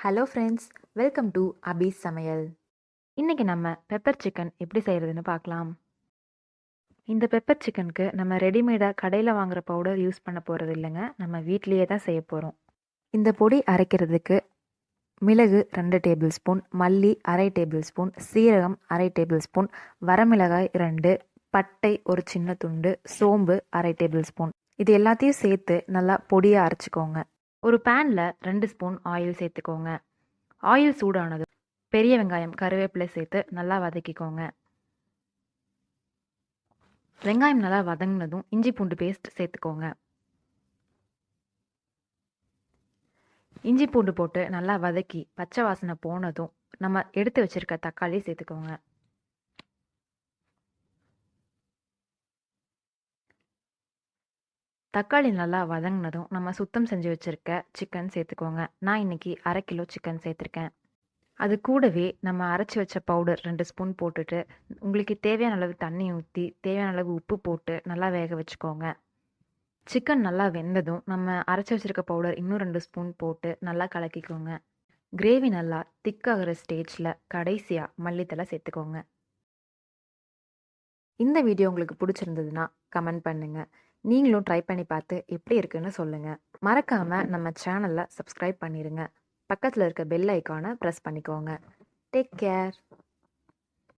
Hello friends, welcome to அபி சமையல். இன்றைக்கி நம்ம பெப்பர் சிக்கன் எப்படி செய்கிறதுன்னு பார்க்கலாம். இந்த பெப்பர் சிக்கனுக்கு நம்ம ரெடிமேடாக கடையில் வாங்குகிற பவுடர் யூஸ் பண்ண போகிறது இல்லைங்க, நம்ம வீட்லேயே தான் செய்ய போகிறோம். இந்த பொடி அரைக்கிறதுக்கு மிளகு 2 டேபிள் ஸ்பூன், மல்லி 1/2 டேபிள் ஸ்பூன், சீரகம் 1/2 டேபிள் ஸ்பூன், வரமிளகாய் 2, பட்டை ஒரு சின்ன துண்டு, சோம்பு 1/2 டேபிள் ஸ்பூன், இது எல்லாத்தையும் சேர்த்து நல்லா பொடியாக அரைச்சிக்கோங்க. ஒரு பேனில் 2 ஸ்பூன் ஆயில் சேர்த்துக்கோங்க. ஆயில் சூடானது பெரிய வெங்காயம் கருவேப்பிலை சேர்த்து நல்லா வதக்கிக்கோங்க. வெங்காயம் நல்லா வதங்கினதும் இஞ்சி பூண்டு பேஸ்ட் சேர்த்துக்கோங்க. இஞ்சி பூண்டு போட்டு நல்லா வதக்கி பச்சை வாசனை போனதும் நம்ம எடுத்து வச்சிருக்க தக்காளி சேர்த்துக்கோங்க. தக்காளி நல்லா வதங்கினதும் நம்ம சுத்தம் செஞ்சு வச்சுருக்க சிக்கன் சேர்த்துக்கோங்க. நான் இன்றைக்கி 1/2 கிலோ சிக்கன் சேர்த்துருக்கேன். அது கூடவே நம்ம அரைச்சி வச்ச பவுடர் 2 ஸ்பூன் போட்டுட்டு உங்களுக்கு தேவையான அளவு தண்ணி ஊற்றி தேவையான அளவு உப்பு போட்டு நல்லா வேக வச்சுக்கோங்க. சிக்கன் நல்லா வெந்ததும் நம்ம அரைச்சி வச்சுருக்க பவுடர் இன்னும் 2 ஸ்பூன் போட்டு நல்லா கலக்கிக்கோங்க. கிரேவி நல்லா திக்காகிற ஸ்டேஜில் கடைசியாக மல்லித்தலை சேர்த்துக்கோங்க. இந்த வீடியோ உங்களுக்கு பிடிச்சிருந்ததுன்னா கமெண்ட் பண்ணுங்கள். நீங்களும் ட்ரை பண்ணி பார்த்து எப்படி இருக்குன்னு சொல்லுங்கள். மறக்காமல் நம்ம சேனலை சப்ஸ்கிரைப் பண்ணிடுங்க. பக்கத்தில் இருக்க பெல் ஐக்கானை ப்ரெஸ் பண்ணிக்கோங்க. Take care.